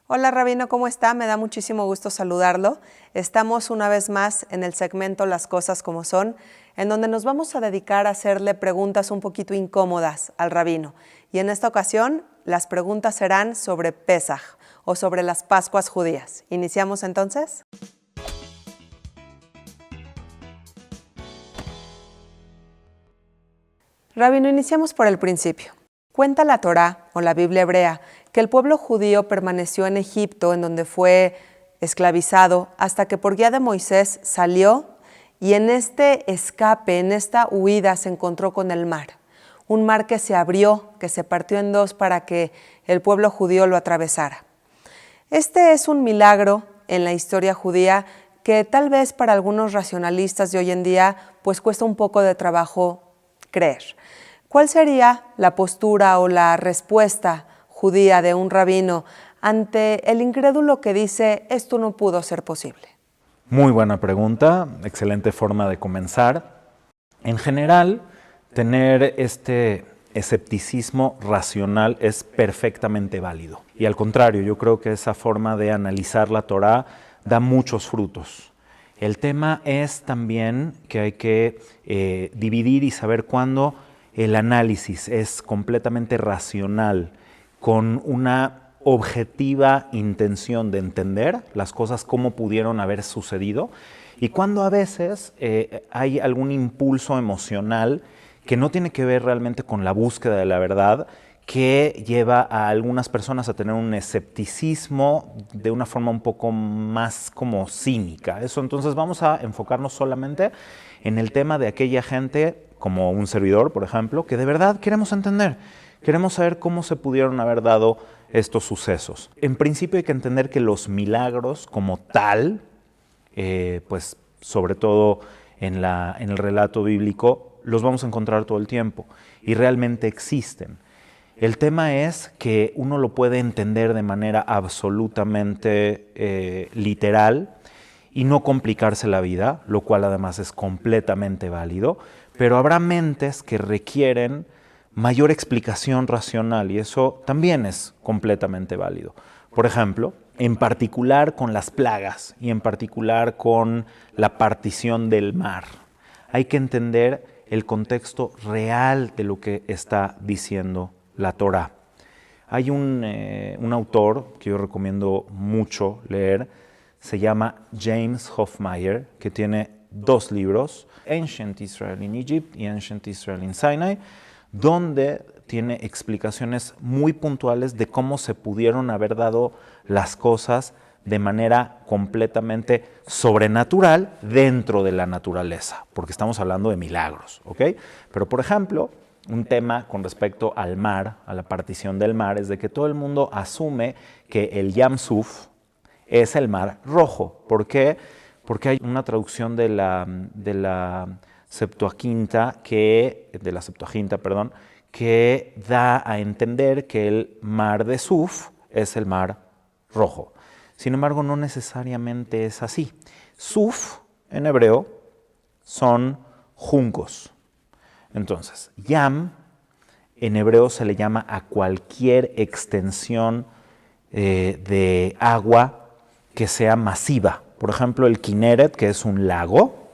Hola Rabino, ¿cómo está? Me da muchísimo gusto saludarlo. Estamos una vez más en el segmento Las cosas como son, en donde nos vamos a dedicar a hacerle preguntas un poquito incómodas al Rabino. Y en esta ocasión, las preguntas serán sobre Pesaj o sobre las Pascuas judías. ¿Iniciamos entonces? Rabino, iniciamos por el principio. Cuenta la Torá, o la Biblia hebrea, que el pueblo judío permaneció en Egipto, en donde fue esclavizado, hasta que por guía de Moisés salió y en este escape, en esta huida, se encontró con el mar. Un mar que se abrió, que se partió en dos para que el pueblo judío lo atravesara. Este es un milagro en la historia judía que tal vez para algunos racionalistas de hoy en día pues cuesta un poco de trabajo creer. ¿Cuál sería la postura o la respuesta judía de un rabino ante el incrédulo que dice esto no pudo ser posible? Muy buena pregunta, excelente forma de comenzar. En general, tener este escepticismo racional es perfectamente válido. Y al contrario, yo creo que esa forma de analizar la Torá da muchos frutos. El tema es también que hay que dividir y saber cuándo el análisis es completamente racional, con una objetiva intención de entender las cosas cómo pudieron haber sucedido, y cuando a veces hay algún impulso emocional que no tiene que ver realmente con la búsqueda de la verdad, que lleva a algunas personas a tener un escepticismo de una forma un poco más como cínica. Entonces vamos a enfocarnos solamente en el tema de aquella gente, como un servidor, por ejemplo, que de verdad queremos entender. Queremos saber cómo se pudieron haber dado estos sucesos. En principio hay que entender que los milagros como tal, pues sobre todo en el relato bíblico, los vamos a encontrar todo el tiempo y realmente existen. El tema es que uno lo puede entender de manera absolutamente literal y no complicarse la vida, lo cual además es completamente válido, pero habrá mentes que requieren mayor explicación racional y eso también es completamente válido. Por ejemplo, en particular con las plagas y en particular con la partición del mar, hay que entender el contexto real de lo que está diciendo la Torá. Hay un autor que yo recomiendo mucho leer, se llama James Hofmeier, que tiene 2 libros, Ancient Israel in Egypt y Ancient Israel in Sinai, donde tiene explicaciones muy puntuales de cómo se pudieron haber dado las cosas de manera completamente sobrenatural dentro de la naturaleza, porque estamos hablando de milagros, ¿ok? Pero, por ejemplo, un tema con respecto al mar, a la partición del mar, es de que todo el mundo asume que el Yam Suf es el mar rojo. ¿Por qué? Porque hay una traducción de la Septuaginta, que da a entender que el mar de Suf es el mar rojo. Sin embargo, no necesariamente es así. Suf, en hebreo, son juncos. Entonces, Yam, en hebreo se le llama a cualquier extensión de agua que sea masiva. Por ejemplo, el Kineret, que es un lago,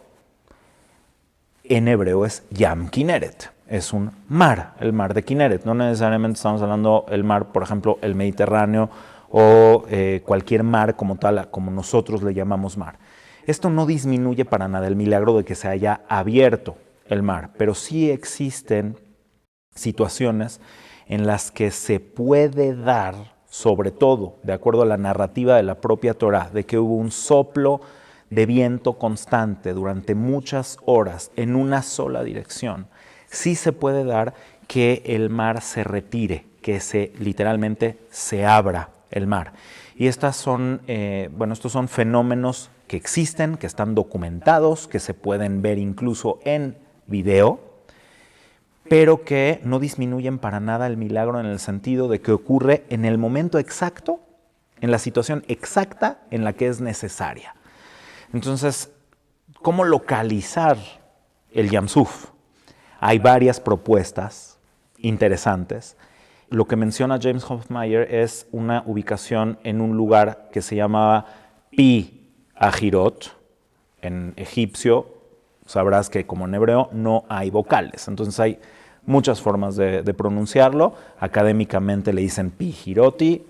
en hebreo es Yam Kineret. Es un mar, el mar de Kineret. No necesariamente estamos hablando del mar, por ejemplo, el Mediterráneo o cualquier mar como tal, como nosotros le llamamos mar. Esto no disminuye para nada el milagro de que se haya abierto el mar, pero sí existen situaciones en las que se puede dar, sobre todo de acuerdo a la narrativa de la propia Torá, de que hubo un soplo de viento constante durante muchas horas en una sola dirección. Sí se puede dar que el mar se retire, que literalmente se abra el mar. Y estos son fenómenos que existen, que están documentados, que se pueden ver incluso en video, pero que no disminuyen para nada el milagro en el sentido de que ocurre en el momento exacto, en la situación exacta en la que es necesaria. Entonces, ¿cómo localizar el Yam Suf? Hay varias propuestas interesantes lo que menciona James Hofmeier es una ubicación en un lugar que se llamaba Pi Hahirot. En egipcio sabrás que como en hebreo no hay vocales, entonces hay muchas formas de pronunciarlo. Académicamente le dicen Pi Hiroti.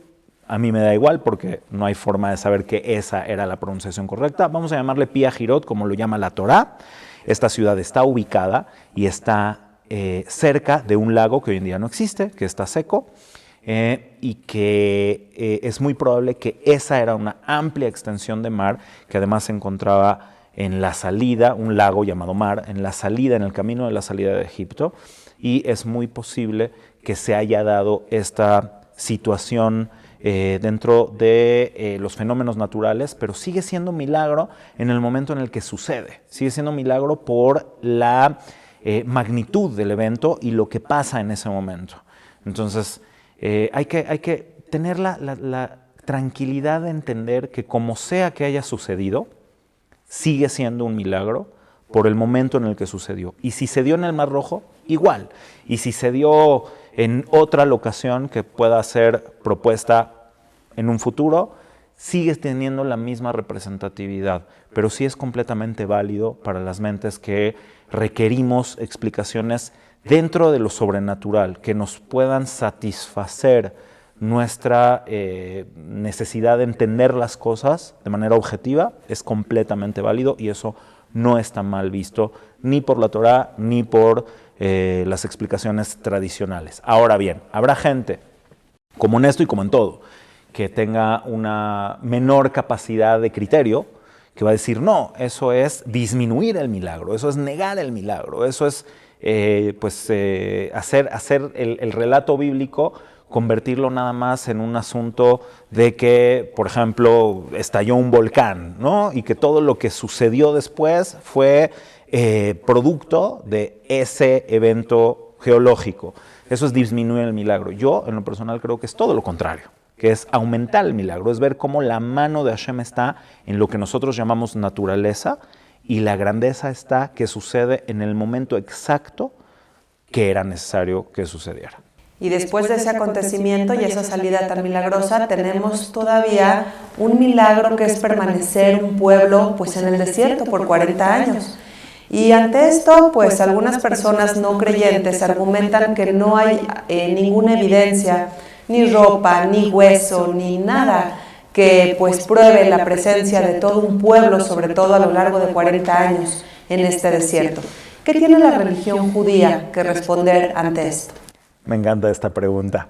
A mí me da igual porque no hay forma de saber que esa era la pronunciación correcta. Vamos a llamarle Pi Hahirot, como lo llama la Torá. Esta ciudad está ubicada y está cerca de un lago que hoy en día no existe, que está seco, y que es muy probable que esa era una amplia extensión de mar que además se encontraba en la salida, un lago llamado Mar, en la salida, en el camino de la salida de Egipto, y es muy posible que se haya dado esta situación dentro de los fenómenos naturales, pero sigue siendo milagro en el momento en el que sucede. Sigue siendo milagro por la magnitud del evento y lo que pasa en ese momento. Entonces, hay que tener la tranquilidad de entender que como sea que haya sucedido, sigue siendo un milagro por el momento en el que sucedió. Y si se dio en el Mar Rojo, igual. Y si se dio en otra locación que pueda ser propuesta en un futuro, sigue teniendo la misma representatividad, pero sí es completamente válido para las mentes que requerimos explicaciones dentro de lo sobrenatural, que nos puedan satisfacer nuestra necesidad de entender las cosas de manera objetiva. Es completamente válido y eso no está mal visto ni por la Torá ni por las explicaciones tradicionales. Ahora bien, habrá gente, como en esto y como en todo, que tenga una menor capacidad de criterio, que va a decir, no, eso es disminuir el milagro, eso es negar el milagro, eso es hacer el relato bíblico, convertirlo nada más en un asunto de que, por ejemplo, estalló un volcán, ¿no? Y que todo lo que sucedió después fue producto de ese evento geológico. Eso es disminuir el milagro. Yo, en lo personal, creo que es todo lo contrario, que es aumentar el milagro, es ver cómo la mano de Hashem está en lo que nosotros llamamos naturaleza y la grandeza está que sucede en el momento exacto que era necesario que sucediera. Y después de ese acontecimiento y esa salida tan milagrosa, tenemos todavía un milagro que es permanecer un pueblo pues en el desierto por 40 años. Y ante esto, pues algunas personas no creyentes argumentan que no hay ninguna evidencia, ni ropa, ni hueso, ni nada que pues pruebe la presencia de todo un pueblo, sobre todo a lo largo de 40 años en este desierto. ¿Qué tiene la religión judía que responder ante esto? Me encanta esta pregunta.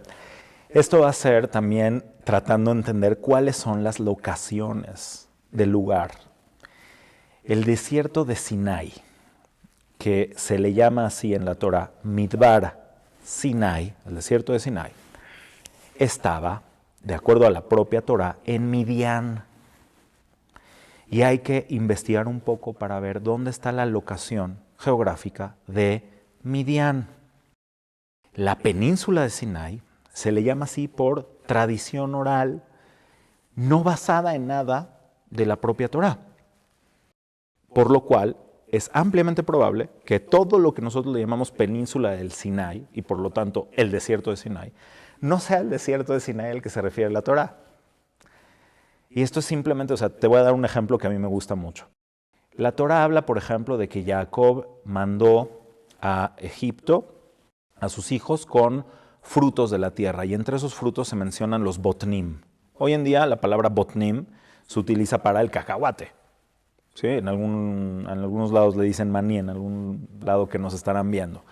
Esto va a ser también tratando de entender cuáles son las locaciones del lugar. El desierto de Sinai, que se le llama así en la Torá, Midbar Sinai, el desierto de Sinai, estaba, de acuerdo a la propia Torá, en Midian. Y hay que investigar un poco para ver dónde está la locación geográfica de Midian. La península de Sinai se le llama así por tradición oral, no basada en nada de la propia Torá. Por lo cual es ampliamente probable que todo lo que nosotros le llamamos península del Sinai, y por lo tanto el desierto de Sinai, no sea el desierto de Sinai al que se refiere la Torá. Y esto es simplemente, te voy a dar un ejemplo que a mí me gusta mucho. La Torá habla, por ejemplo, de que Jacob mandó a Egipto a sus hijos con frutos de la tierra, y entre esos frutos se mencionan los botnim. Hoy en día la palabra botnim se utiliza para el cacahuate. ¿Sí? En algunos lados le dicen maní, en algún lado que nos estarán viendo.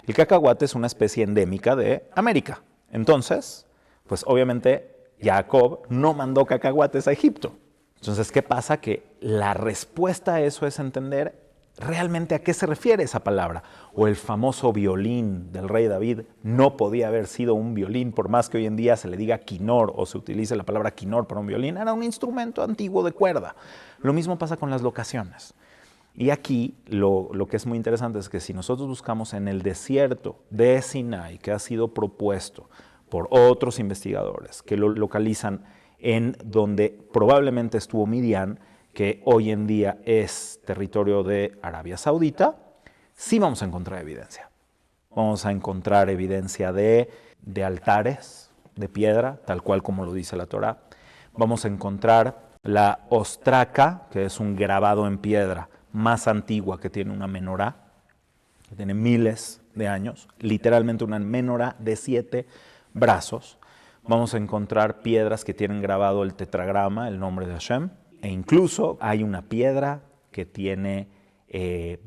El cacahuate es una especie endémica de América. Entonces, pues obviamente Jacob no mandó cacahuates a Egipto. Entonces, ¿qué pasa? Que la respuesta a eso es entender realmente a qué se refiere esa palabra. O el famoso violín del rey David no podía haber sido un violín, por más que hoy en día se le diga quinor o se utilice la palabra quinor para un violín, era un instrumento antiguo de cuerda. Lo mismo pasa con las locaciones. Y aquí lo que es muy interesante es que si nosotros buscamos en el desierto de Sinai, que ha sido propuesto por otros investigadores que lo localizan en donde probablemente estuvo Midian, que hoy en día es territorio de Arabia Saudita, sí vamos a encontrar evidencia. Vamos a encontrar evidencia de de altares de piedra, tal cual como lo dice la Torá. Vamos a encontrar la ostraca, que es un grabado en piedra más antigua que tiene una menorá, que tiene miles de años, literalmente una menorá de 7 brazos. Vamos a encontrar piedras que tienen grabado el tetragrama, el nombre de Hashem, e incluso hay una piedra que tiene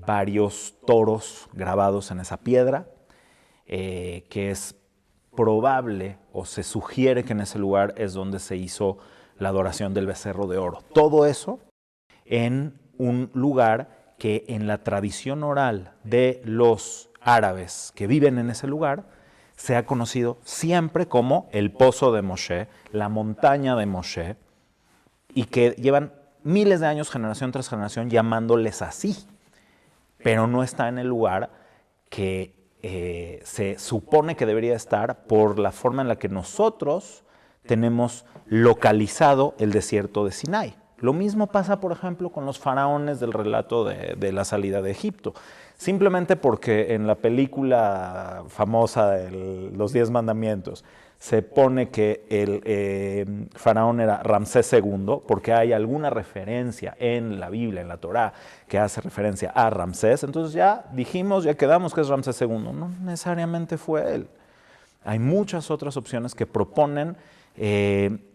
varios toros grabados en esa piedra, que es probable o se sugiere que en ese lugar es donde se hizo la adoración del becerro de oro. Todo eso en un lugar que en la tradición oral de los árabes que viven en ese lugar se ha conocido siempre como el pozo de Moshe, la montaña de Moshe, y que llevan miles de años, generación tras generación, llamándoles así, pero no está en el lugar que se supone que debería estar por la forma en la que nosotros tenemos localizado el desierto de Sinai. Lo mismo pasa, por ejemplo, con los faraones del relato de la salida de Egipto. Simplemente porque en la película famosa de los 10 mandamientos se pone que el faraón era Ramsés II, porque hay alguna referencia en la Biblia, en la Torá, que hace referencia a Ramsés, entonces ya dijimos, ya quedamos que es Ramsés II. No necesariamente fue él. Hay muchas otras opciones que proponen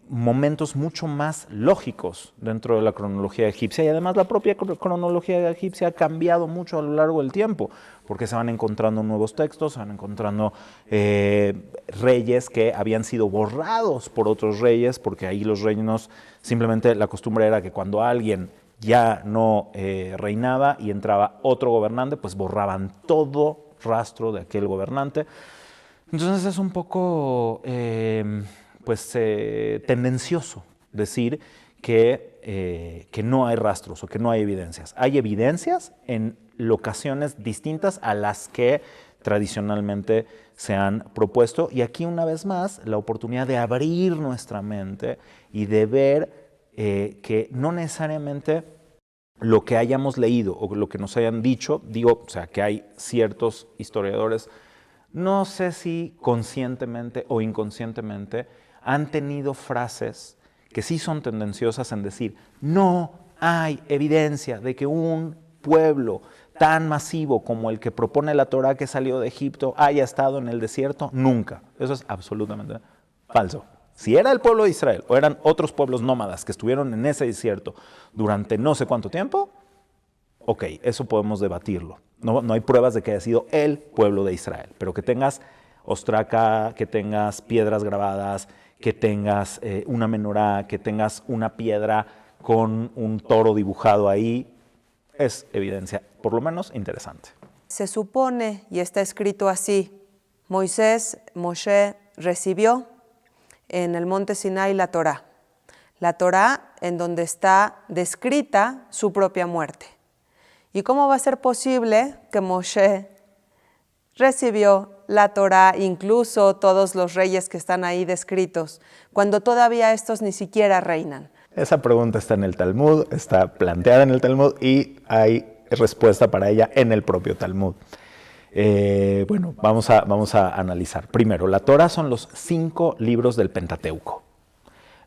momentos mucho más lógicos dentro de la cronología egipcia, y además la propia cronología egipcia ha cambiado mucho a lo largo del tiempo, porque se van encontrando nuevos textos, se van encontrando reyes que habían sido borrados por otros reyes, porque ahí los reinos, simplemente la costumbre era que cuando alguien ya no reinaba y entraba otro gobernante, pues borraban todo rastro de aquel gobernante. Entonces es un poco tendencioso decir que no hay rastros o que no hay evidencias. Hay evidencias en locaciones distintas a las que tradicionalmente se han propuesto, y aquí una vez más la oportunidad de abrir nuestra mente y de ver que no necesariamente lo que hayamos leído o lo que nos hayan dicho, digo, o sea, que hay ciertos historiadores, no sé si conscientemente o inconscientemente, han tenido frases que sí son tendenciosas en decir, no hay evidencia de que un pueblo tan masivo como el que propone la Torá que salió de Egipto haya estado en el desierto nunca. Eso es absolutamente falso. Si era el pueblo de Israel o eran otros pueblos nómadas que estuvieron en ese desierto durante no sé cuánto tiempo, ok, eso podemos debatirlo. No hay pruebas de que haya sido el pueblo de Israel, pero que tengas ostraca, que tengas piedras grabadas, que tengas una menorá, que tengas una piedra con un toro dibujado ahí, es evidencia, por lo menos interesante. Se supone, y está escrito así, Moshe recibió en el monte Sinai la Torá. La Torá en donde está descrita su propia muerte. ¿Y cómo va a ser posible que Moshe recibió la Torá, incluso todos los reyes que están ahí descritos, cuando todavía estos ni siquiera reinan? Esa pregunta está en el Talmud, está planteada en el Talmud y hay respuesta para ella en el propio Talmud. Bueno, vamos a analizar. Primero, la Torá son los 5 libros del Pentateuco.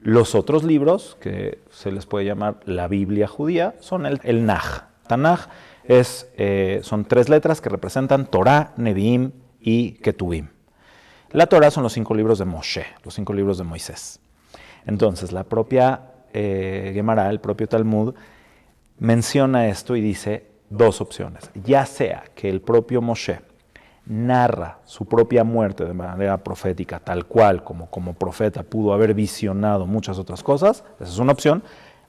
Los otros libros, que se les puede llamar la Biblia judía, son el Naj. Tanaj son 3 letras que representan Torá, Neviim y Ketuvim. La Torá son los 5 libros de Moshe, los 5 libros de Moisés. Entonces, la propia Gemara, el propio Talmud, menciona esto y dice 2 opciones. Ya sea que el propio Moshe narra su propia muerte de manera profética, tal cual como profeta pudo haber visionado muchas otras cosas, esa es una opción.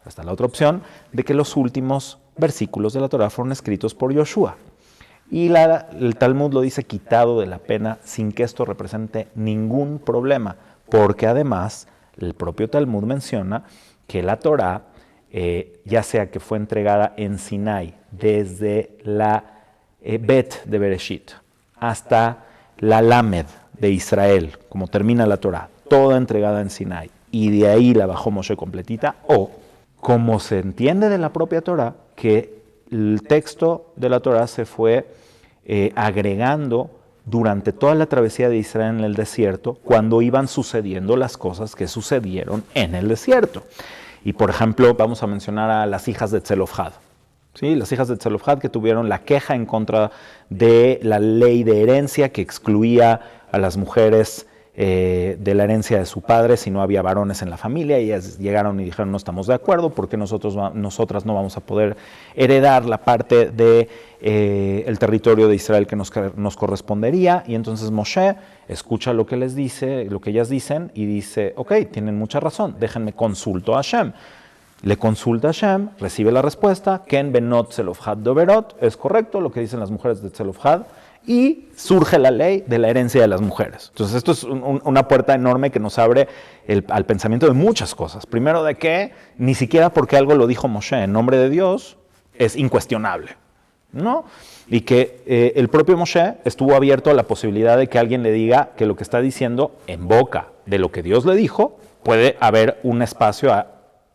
Está la otra opción de que los últimos versículos de la Torá fueron escritos por Yoshua. Y el Talmud lo dice quitado de la pena sin que esto represente ningún problema, porque además el propio Talmud menciona que la Torá, ya sea que fue entregada en Sinai desde la Bet de Bereshit hasta la Lamed de Israel, como termina la Torá, toda entregada en Sinai, y de ahí la bajó Moshe completita, o como se entiende de la propia Torá, que el texto de la Torá se fue agregando durante toda la travesía de Israel en el desierto, cuando iban sucediendo las cosas que sucedieron en el desierto. Y por ejemplo, vamos a mencionar a las hijas de Tzelofhad. ¿Sí? Las hijas de Tzelofhad que tuvieron la queja en contra de la ley de herencia que excluía a las mujeres de la herencia de su padre si no había varones en la familia, y ellas llegaron y dijeron: no estamos de acuerdo porque nosotras no vamos a poder heredar la parte de el territorio de Israel que nos correspondería. Y entonces Moshe escucha lo que les dice, lo que ellas dicen, y dice: ok, tienen mucha razón, déjenme consulto a Hashem. Le consulta a Hashem, recibe la respuesta: Ken benot Tzelofhad doberot, es correcto lo que dicen las mujeres de Tzelofhad, y surge la ley de la herencia de las mujeres. Entonces esto es una puerta enorme que nos abre al pensamiento de muchas cosas. Primero, de que ni siquiera porque algo lo dijo Moshe en nombre de Dios es incuestionable, ¿no? Y que el propio Moshe estuvo abierto a la posibilidad de que alguien le diga que lo que está diciendo en boca de lo que Dios le dijo, puede haber un espacio a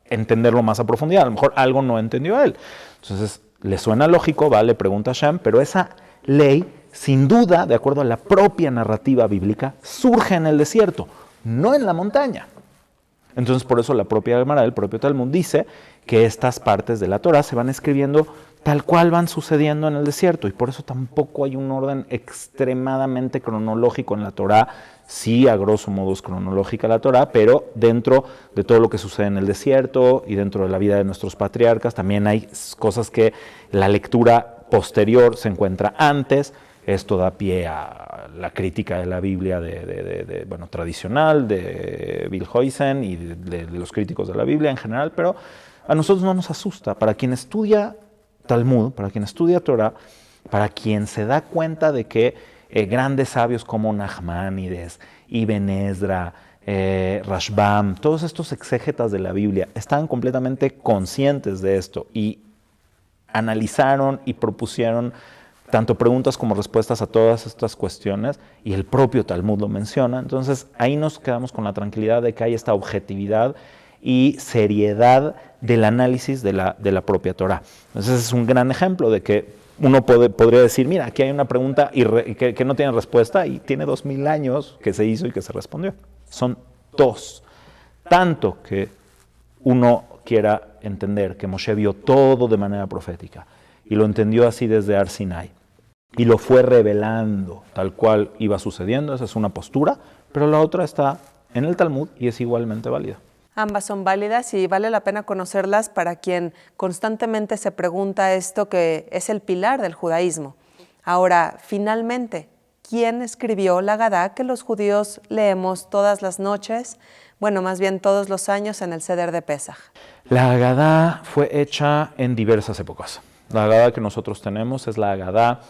entenderlo más a profundidad. A lo mejor algo no entendió él. Entonces le suena lógico, va, le pregunta a Hashem, pero esa ley, sin duda, de acuerdo a la propia narrativa bíblica, surge en el desierto, no en la montaña. Entonces, por eso la propia Gemara, el propio Talmud, dice que estas partes de la Torah se van escribiendo tal cual van sucediendo en el desierto, y por eso tampoco hay un orden extremadamente cronológico en la Torah. Sí, a grosso modo es cronológica la Torah, pero dentro de todo lo que sucede en el desierto y dentro de la vida de nuestros patriarcas, también hay cosas que la lectura posterior se encuentra antes. Esto da pie a la crítica de la Biblia tradicional, de Bill Huysen y de los críticos de la Biblia en general, pero a nosotros no nos asusta. Para quien estudia Talmud, para quien estudia Torah, para quien se da cuenta de que grandes sabios como Nachmanides, Ibn Ezra, Rashbam, todos estos exégetas de la Biblia estaban completamente conscientes de esto y analizaron y propusieron tanto preguntas como respuestas a todas estas cuestiones, y el propio Talmud lo menciona. Entonces ahí nos quedamos con la tranquilidad de que hay esta objetividad y seriedad del análisis de la propia Torah. Entonces es un gran ejemplo de que uno podría decir: mira, aquí hay una pregunta que no tiene respuesta, y tiene 2000 años que se hizo y que se respondió. Son dos. Tanto que uno quiera entender que Moshe vio todo de manera profética y lo entendió así desde Har Sinai y lo fue revelando tal cual iba sucediendo. Esa es una postura, pero la otra está en el Talmud y es igualmente válida. Ambas son válidas y vale la pena conocerlas para quien constantemente se pregunta esto, que es el pilar del judaísmo. Ahora, finalmente, ¿quién escribió la Agadá que los judíos leemos todas las noches? Bueno, más bien todos los años en el Seder de Pesaj. La Agadá fue hecha en diversas épocas. La Agadá que nosotros tenemos es la Agadá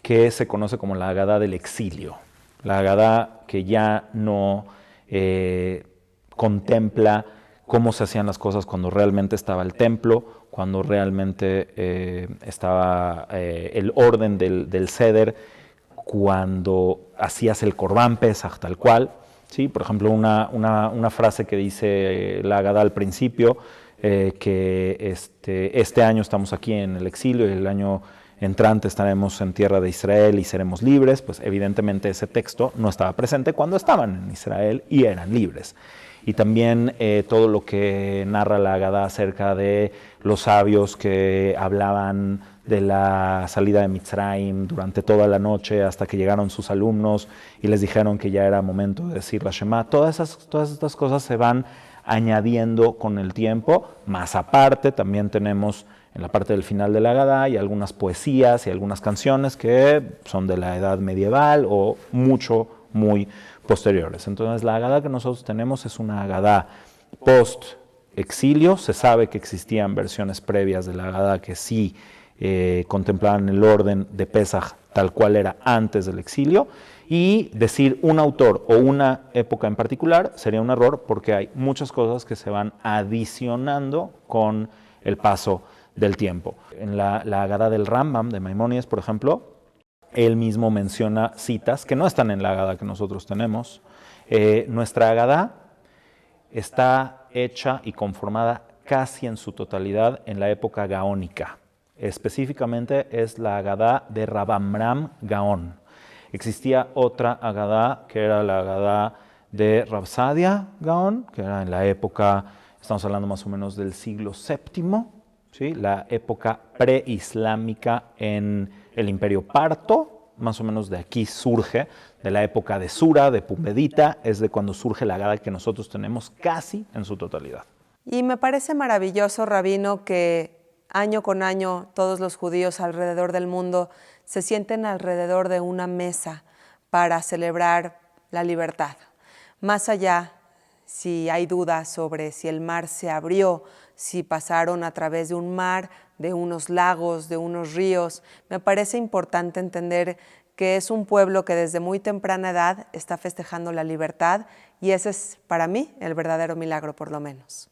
que se conoce como la Agadá del exilio. La Agadá que ya no contempla cómo se hacían las cosas cuando realmente estaba el templo, cuando realmente estaba el orden del Seder, cuando hacías el Corbán Pesaj tal cual. ¿Sí? Por ejemplo, una frase que dice la Agadá al principio, que este año estamos aquí en el exilio y el año entrante estaremos en tierra de Israel y seremos libres. Pues evidentemente ese texto no estaba presente cuando estaban en Israel y eran libres. Y también todo lo que narra la Agadá acerca de los sabios que hablaban de la salida de Mitzrayim durante toda la noche hasta que llegaron sus alumnos y les dijeron que ya era momento de decir la Shema. Todas estas cosas se van añadiendo con el tiempo. Más aparte, también tenemos en la parte del final de la Agadá y algunas poesías y algunas canciones que son de la edad medieval o muy posteriores. Entonces la Agadá que nosotros tenemos es una Agadá post-exilio. Se sabe que existían versiones previas de la Agadá que sí contemplaban el orden de Pesaj tal cual era antes del exilio, y decir un autor o una época en particular sería un error, porque hay muchas cosas que se van adicionando con el paso del tiempo. En la Agadá del Rambam, de Maimónides, por ejemplo, él mismo menciona citas que no están en la Agadá que nosotros tenemos. Nuestra Agadá está hecha y conformada casi en su totalidad en la época gaónica. Específicamente es la Agadá de Rab Amram Gaón. Existía otra Agadá, que era la Agadá de Rav Sadia Gaon, que era en la época, estamos hablando más o menos del siglo VII, ¿sí? La época preislámica en el Imperio Parto, más o menos de aquí surge, de la época de Sura, de Pumbedita, es de cuando surge la Agadá que nosotros tenemos casi en su totalidad. Y me parece maravilloso, Rabino, que año con año todos los judíos alrededor del mundo se sienten alrededor de una mesa para celebrar la libertad. Más allá, si hay dudas sobre si el mar se abrió, si pasaron a través de un mar, de unos lagos, de unos ríos, me parece importante entender que es un pueblo que desde muy temprana edad está festejando la libertad y ese es para mí el verdadero milagro, por lo menos.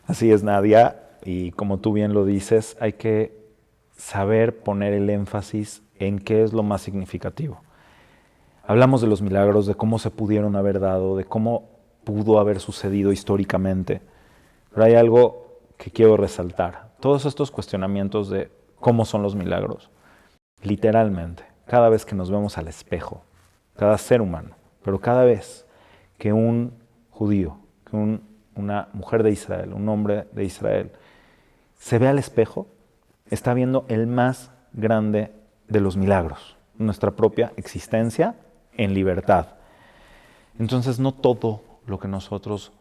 Así es, Nadia, y como tú bien lo dices, hay que saber poner el énfasis en qué es lo más significativo. Hablamos de los milagros, de cómo se pudieron haber dado, de cómo pudo haber sucedido históricamente, pero hay algo que quiero resaltar. Todos estos cuestionamientos de cómo son los milagros, literalmente, cada vez que nos vemos al espejo, cada ser humano, pero cada vez que un judío, que una mujer de Israel, un hombre de Israel, se ve al espejo, está viendo el más grande de los milagros, nuestra propia existencia en libertad. Entonces, no todo lo que nosotros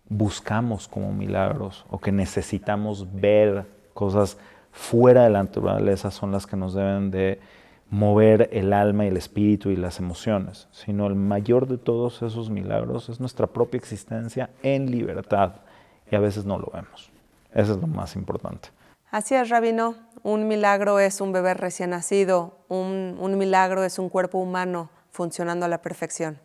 buscamos como milagros o que necesitamos ver, cosas fuera de la naturaleza, son las que nos deben de mover el alma y el espíritu y las emociones, sino el mayor de todos esos milagros es nuestra propia existencia en libertad y a veces no lo vemos. Eso es lo más importante. Así es, Rabino. Un milagro es un bebé recién nacido, un milagro es un cuerpo humano funcionando a la perfección.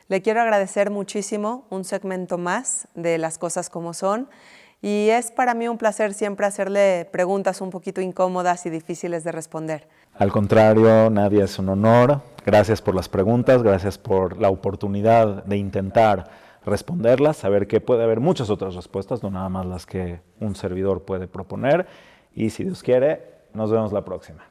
Le quiero agradecer muchísimo un segmento más de Las Cosas Como Son y es para mí un placer siempre hacerle preguntas un poquito incómodas y difíciles de responder. Al contrario, Nadia, es un honor. Gracias por las preguntas, gracias por la oportunidad de intentar responderlas, saber que puede haber muchas otras respuestas, no nada más las que un servidor puede proponer. Y si Dios quiere, nos vemos la próxima.